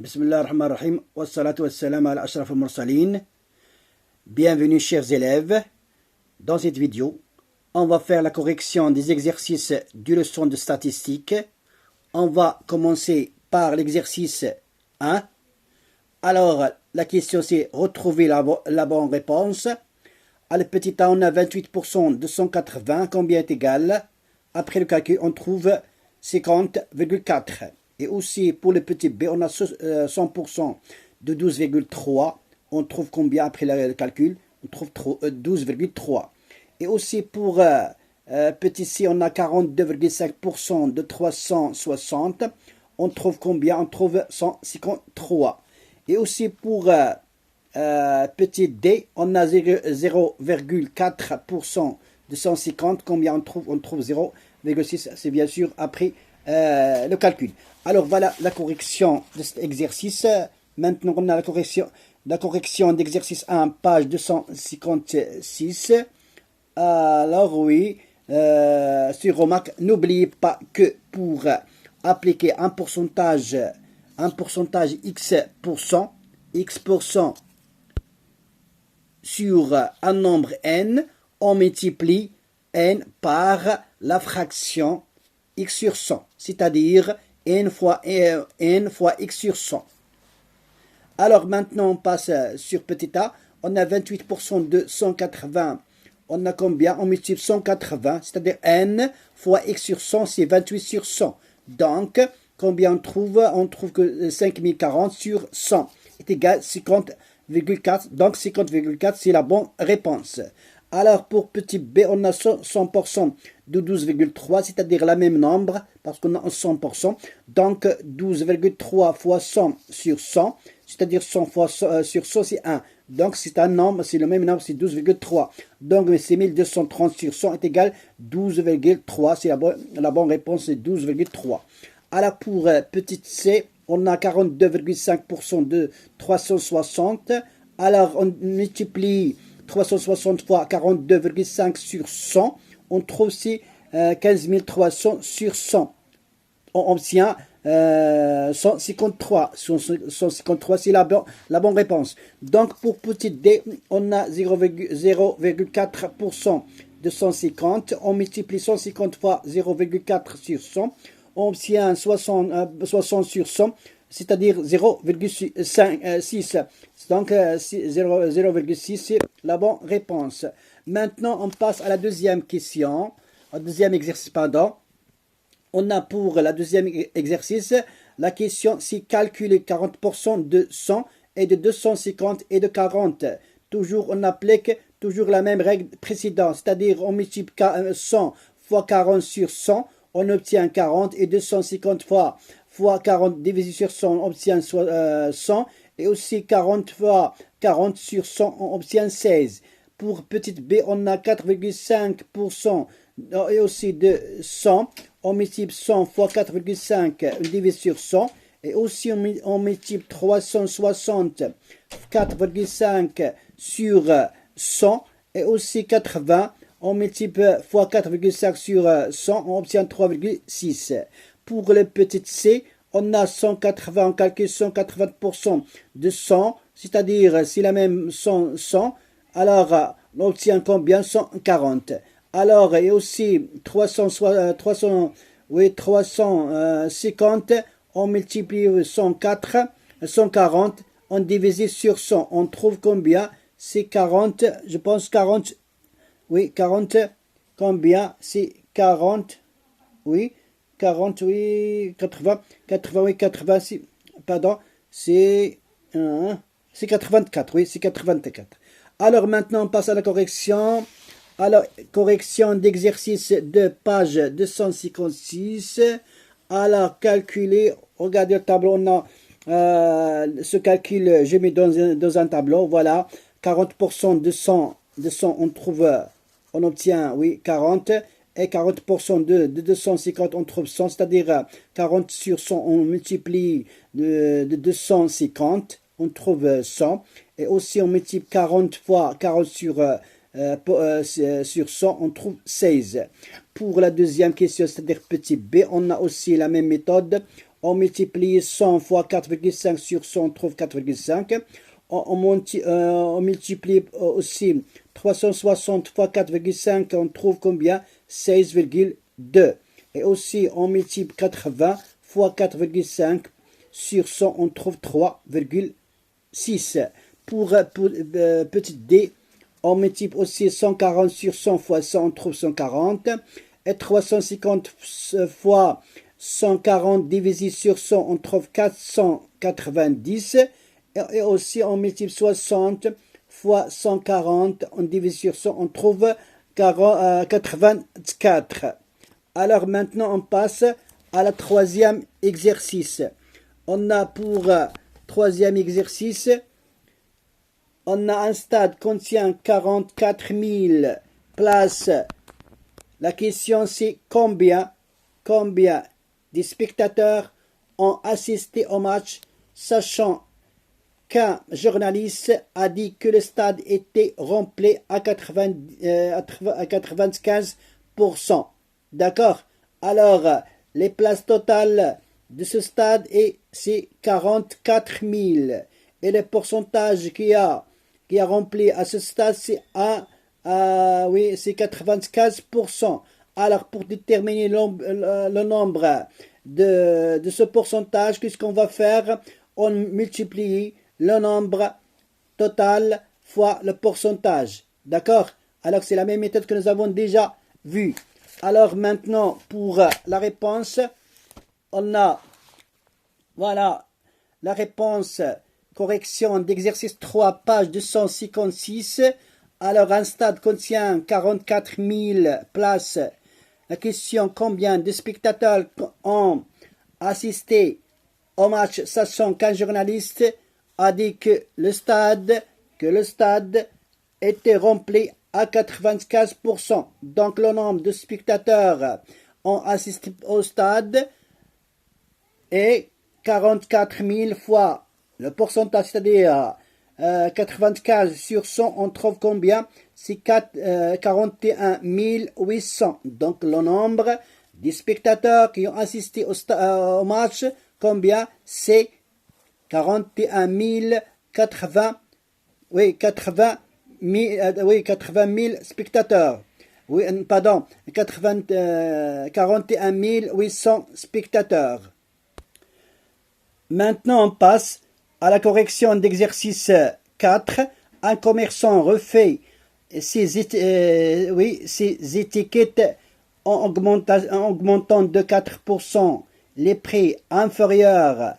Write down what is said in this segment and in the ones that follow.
Bismillah ar-Rahman ar-Rahim, wa salatu wa salam ala ashraf al-mursalin. Bienvenue chers élèves. Dans cette vidéo, on va faire la correction des exercices du leçon de statistique. On va commencer par l'exercice 1. Alors, la question c'est retrouver la bonne réponse. À le petit a, on a 28% de 180, combien est égal? Après le calcul, on trouve 50,4. Et aussi, pour le petit b, on a 100% de 12,3. On trouve combien après le calcul? On trouve 12,3. Et aussi, pour petit c, on a 42,5% de 360. On trouve combien? On trouve 153. Et aussi, pour petit d, on a 0,4% de 150. Combien on trouve? On trouve 0,6. C'est bien sûr après le calcul. Alors voilà la correction de cet exercice. Maintenant on a la correction d'exercice 1, page 256. Alors oui, sur remarque, n'oubliez pas que pour appliquer un pourcentage x% sur un nombre n, on multiplie n par la fraction x sur 100, c'est-à-dire n fois x sur 100. Alors maintenant on passe sur petit a, on a 28% de 180, on a combien? On multiplie 180, c'est-à-dire n fois x sur 100, c'est 28 sur 100. Donc, combien on trouve? On trouve que 5040 sur 100 est égal à 50,4, donc 50,4 c'est la bonne réponse. Alors pour petit b, on a 100% de 12,3, c'est-à-dire la même nombre, parce qu'on a 100%. Donc 12,3 fois 100 sur 100, c'est-à-dire 100 fois sur 100, c'est 1. Donc c'est un nombre, c'est le même nombre, c'est 12,3. Donc c'est 1230 sur 100 est égal à 12,3. C'est la bonne réponse, c'est 12,3. Alors pour petit c, on a 42,5% de 360. Alors on multiplie 360 fois 42,5 sur 100, on trouve aussi 15 300 sur 100. On obtient 153. 153, c'est la bonne réponse. Donc, pour petit d, on a 0,4% de 150. On multiplie 150 fois 0,4 sur 100. On obtient 60 sur 100. C'est-à-dire 0,6. Donc 0,6, c'est la bonne réponse. Maintenant, on passe à la deuxième question, au deuxième exercice, pardon. On a pour la deuxième exercice, la question, c'est calculer 40% de 100 et de 250 et de 40. Toujours, on applique toujours la même règle précédente, c'est-à-dire on multiplie 100 fois 40 sur 100, on obtient 40 et 250 fois 40 divisé sur 100, on obtient 100. Et aussi 40 fois 40 sur 100, on obtient 16. Pour petite b, on a 4,5% et aussi de 100. On multiplie 100 fois 4,5 divisé sur 100. Et aussi on multiplie 360, 4,5 sur 100. Et aussi 80, on multiplie fois 4,5 sur 100, on obtient 3,6. Pour le petit c, on a 180, on calcule 180% de 100, c'est-à-dire c'est la même 100, alors on obtient combien? 140. Alors, et aussi 350, on multiplie 140, on divise sur 100, on trouve combien? C'est 40, je pense 40, oui, 40, combien? C'est 40, oui. 40, oui, 80, oui, 80, pardon, c'est 84, oui, c'est 84. Alors maintenant, on passe à la correction. Alors, correction d'exercice de page 256. Alors, calculer, regardez le tableau, on a ce calcul, je mets dans un tableau, voilà, 40% de 100, on trouve, on obtient, oui, 40. Et 40% de 250, on trouve 100, c'est-à-dire 40 sur 100, on multiplie de 250, on trouve 100. Et aussi, on multiplie 40 fois 40 sur 100, on trouve 16. Pour la deuxième question, c'est-à-dire petit b, on a aussi la même méthode. On multiplie 100 fois 4,5 sur 100, on trouve 4,5. On multiplie aussi 360 fois 4,5, on trouve combien? 16,2. Et aussi, on multiplie 80 fois 4,5 sur 100, on trouve 3,6. Pour petit d, on multiplie aussi 140 sur 100 fois 100, on trouve 140. Et 350 fois 140 divisé sur 100, on trouve 490. Et aussi, on multiplie 60 fois 140, on divise sur 100, on trouve 84. Alors maintenant, on passe à la troisième exercice. On a pour troisième exercice, on a un stade contient 44 000 places. La question c'est combien des spectateurs ont assisté au match, sachant qu'un journaliste a dit que le stade était rempli à 95%. D'accord? Alors, les places totales de ce stade, c'est 44 000. Et le pourcentage qui a rempli à ce stade, c'est c'est 95%. Alors, pour déterminer le nombre de ce pourcentage, qu'est-ce qu'on va faire? On multiplie le nombre total fois le pourcentage. D'accord? Alors, c'est la même méthode que nous avons déjà vue. Alors, maintenant, pour la réponse, on a, voilà, la réponse, correction d'exercice 3, page 256. Alors, un stade contient 44 000 places. La question, combien de spectateurs ont assisté au match, sachant qu'un journaliste a dit que le stade était rempli à 95%. Donc, le nombre de spectateurs ont assisté au stade est 44 000 fois le pourcentage, c'est-à-dire 95 sur 100, on trouve combien? C'est 41 800. Donc, le nombre des spectateurs qui ont assisté au match, combien? C'est 41 080, 80 000 spectateurs. Oui, pardon, 41 800 spectateurs. Maintenant, on passe à la correction d'exercice 4. Un commerçant refait ses étiquettes en augmentant de 4% les prix inférieurs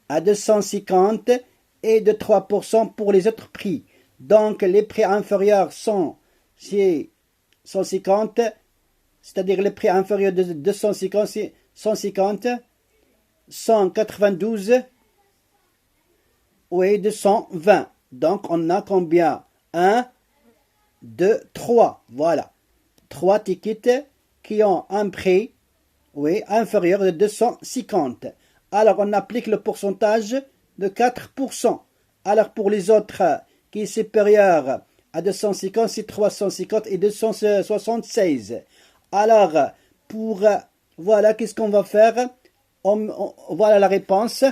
à 250 et de 3% pour les autres prix. Donc, les prix inférieurs sont 150, c'est-à-dire les prix inférieurs de 250, c'est 150, 192, oui, 220. Donc, on a combien? 1, 2, 3. Voilà. 3 tickets qui ont un prix, oui, inférieur de 250. Alors, on applique le pourcentage de 4%. Alors, pour les autres qui est supérieur à 250, c'est 350 et 276. Alors, voilà, qu'est-ce qu'on va faire? Voilà la réponse.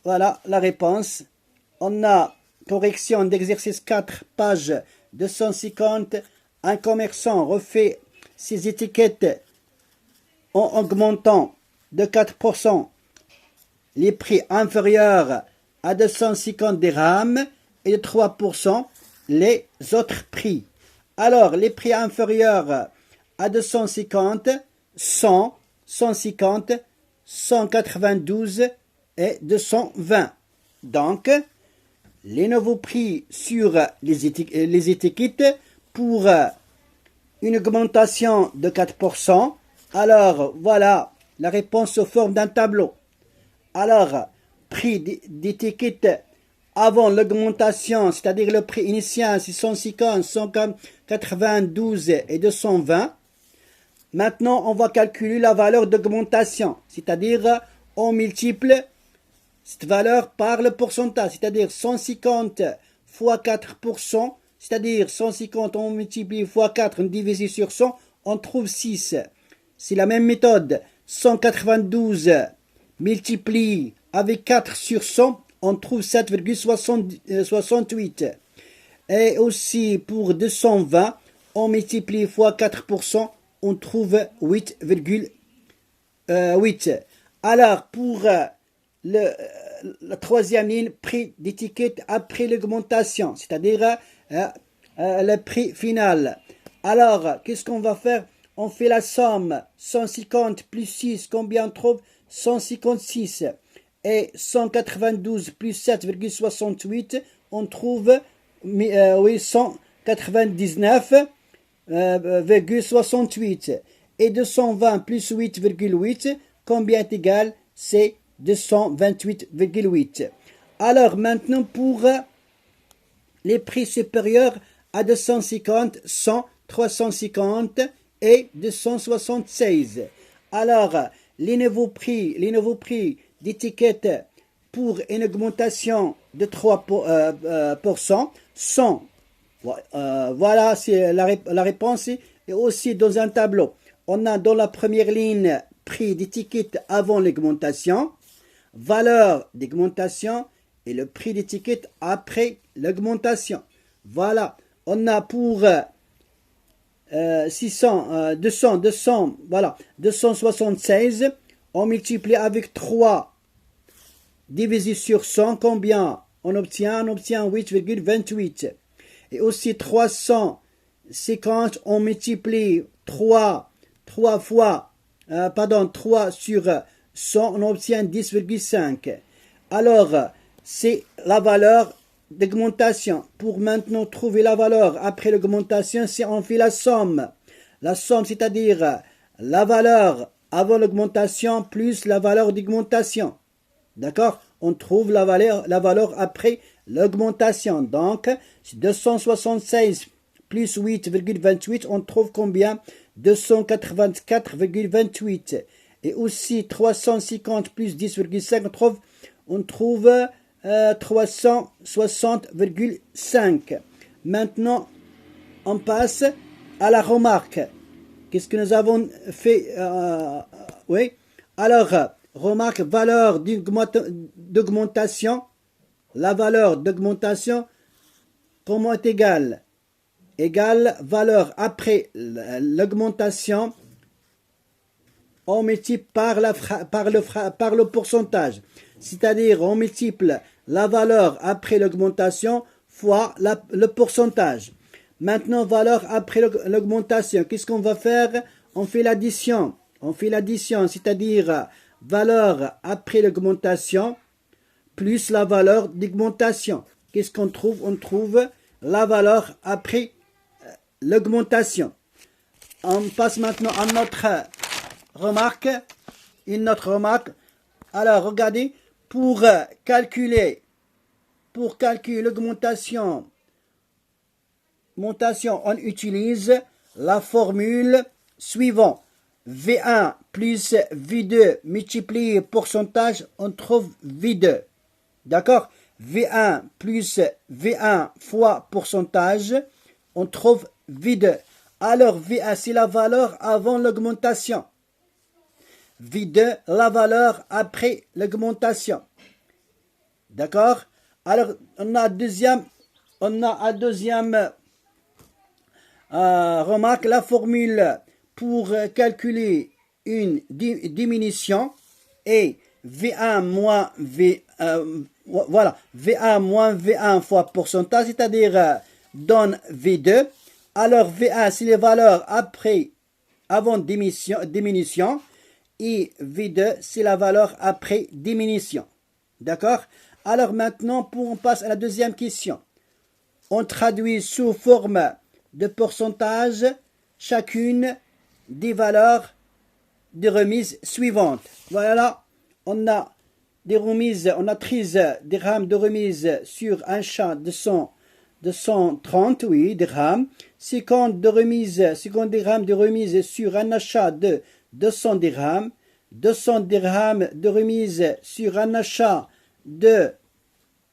Voilà la réponse. On a correction d'exercice 4, page 250. Un commerçant refait ses étiquettes en augmentant de 4% les prix inférieurs à 250 dirhams et de 3% les autres prix. Alors, les prix inférieurs à 250, 100, 150, 192 et 220. Donc, les nouveaux prix sur les étiquettes pour une augmentation de 4%. Alors, voilà la réponse sous forme d'un tableau. Alors, prix d'étiquette avant l'augmentation, c'est-à-dire le prix initial, c'est 150, 192 et 220. Maintenant, on va calculer la valeur d'augmentation, c'est-à-dire on multiplie cette valeur par le pourcentage, c'est-à-dire 150 fois 4%, c'est-à-dire 150 on multiplie fois 4, on divise sur 100, on trouve 6. C'est la même méthode. 192 multiplie avec 4 sur 100, on trouve 7,68. Et aussi pour 220, on multiplie fois 4%, on trouve 8,8. Alors pour la troisième ligne, prix d'étiquette après l'augmentation, c'est-à-dire le prix final. Alors, qu'est-ce qu'on va faire? On fait la somme 150 plus 6, combien on trouve? 156. Et 192 plus 7,68, on trouve 199,68. Et 220 plus 8,8, combien est égal? C'est 228,8. Alors maintenant pour les prix supérieurs à 250, 100, 350 et 276. Alors les nouveaux prix d'étiquette pour une augmentation de 3% sont, voilà c'est la réponse. Et aussi dans un tableau, on a dans la première ligne prix d'étiquette avant l'augmentation, valeur d'augmentation et le prix d'étiquette après l'augmentation. Voilà, on a pour 200, voilà, 276, on multiplie avec 3 divisé sur 100, combien on obtient? On obtient 8,28. Et aussi 350, on multiplie 3 sur 100, on obtient 10,5. Alors, c'est la valeur d'augmentation. Pour maintenant trouver la valeur après l'augmentation, c'est on fait la somme. La somme, c'est-à-dire la valeur avant l'augmentation plus la valeur d'augmentation. D'accord? On trouve la valeur après l'augmentation. Donc, 276 plus 8,28, on trouve combien? 284,28. Et aussi 350 plus 10,5, on trouve 360,5. Maintenant, on passe à la remarque. Qu'est-ce que nous avons fait? Oui. Alors, remarque, valeur d'augmentation. La valeur d'augmentation, comment est égale? Égale valeur après l'augmentation, on multiplie par le pourcentage. C'est-à-dire, on multiplie la valeur après l'augmentation fois le pourcentage. Maintenant, valeur après l'augmentation. Qu'est-ce qu'on va faire? On fait l'addition. C'est-à-dire valeur après l'augmentation plus la valeur d'augmentation. Qu'est-ce qu'on trouve? On trouve la valeur après l'augmentation. On passe maintenant à notre remarque. Une autre remarque. Alors, regardez, pour calculer l'augmentation, on utilise la formule suivante. V1 plus V2 multiplié pourcentage, on trouve V2. D'accord? V1 plus V1 fois pourcentage, on trouve V2. Alors, V1, c'est la valeur avant l'augmentation. V2, la valeur après l'augmentation. D'accord? Alors, on a deuxième remarque, la formule pour calculer une diminution est V1 moins V1 moins V1 fois pourcentage, c'est-à-dire donne V2. Alors V1, c'est les valeurs avant diminution, et V2, c'est la valeur après diminution. D'accord? Alors maintenant, on passe à la deuxième question. On traduit sous forme de pourcentage chacune des valeurs de remise suivantes. Voilà, on a des remises, on a 13 dirhams de remise sur un achat de 130 dirhams, 50 dirhams de remise sur un achat de 200 dirhams, 200 dirhams de remise sur un achat de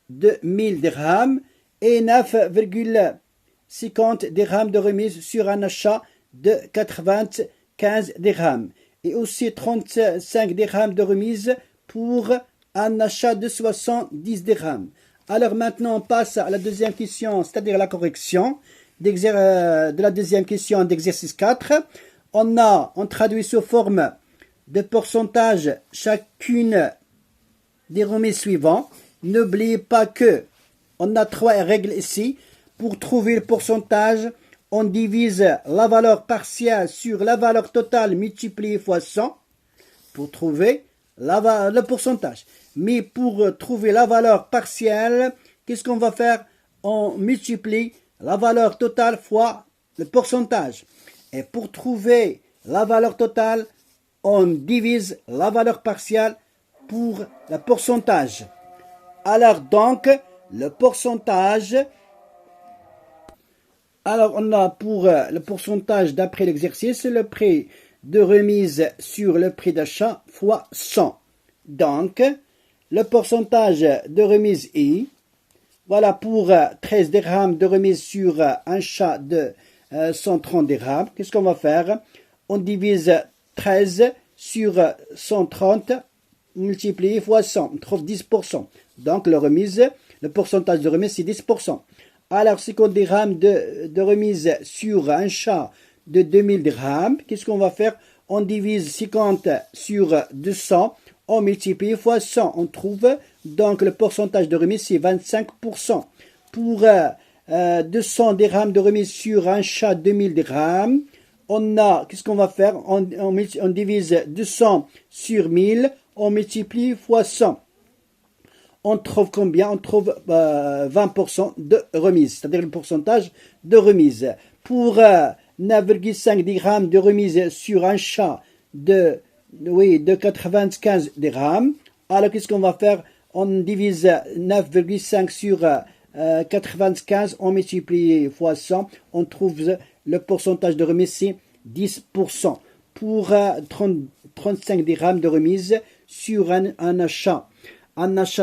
1000 dirhams et 9,50 dirhams de remise sur un achat de 95 dirhams. Et aussi 35 dirhams de remise pour un achat de 70 dirhams. Alors maintenant, on passe à la deuxième question, c'est-à-dire la correction de la deuxième question d'exercice 4. On traduit sous forme de pourcentage chacune des remises suivantes. N'oubliez pas que on a 3 règles ici. Pour trouver le pourcentage, on divise la valeur partielle sur la valeur totale multipliée fois 100 pour trouver le pourcentage. Mais pour trouver la valeur partielle, qu'est-ce qu'on va faire? On multiplie la valeur totale fois le pourcentage. Et pour trouver la valeur totale, on divise la valeur partielle pour le pourcentage. Alors donc, le pourcentage, alors on a pour le pourcentage d'après l'exercice, le prix de remise sur le prix d'achat fois 100. Donc, le pourcentage de remise est, voilà, pour 13 dirhams de remise sur un achat de 130 dirhams. Qu'est-ce qu'on va faire? On divise 13 sur 130 multiplié fois 100. On trouve 10%. Donc, le pourcentage de remise, c'est 10%. Alors, 50 dirhams de remise sur un achat de 2000 dirhams. Qu'est-ce qu'on va faire? On divise 50 sur 200. On multiplie fois 100. On trouve donc le pourcentage de remise, c'est 25%. Pour 200 dirhams de remise sur un achat de 2000 dirhams, qu'est-ce qu'on va faire? On divise 200 sur 1000. On multiplie fois 100. On trouve combien? On trouve 20% de remise, c'est-à-dire le pourcentage de remise. Pour 9,5 dirhams de remise sur un achat de 95 dirhams, alors qu'est-ce qu'on va faire? On divise 9,5 sur 95, on multiplie fois 100, on trouve le pourcentage de remise, c'est 10%. Pour 35 dirhams de remise sur un achat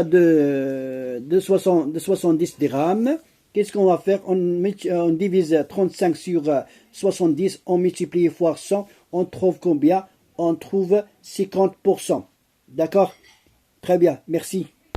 de 70 dirhams, qu'est-ce qu'on va faire? On divise 35 sur 70, on multiplie fois 100, on trouve combien? On trouve 50%. D'accord? Très bien, merci.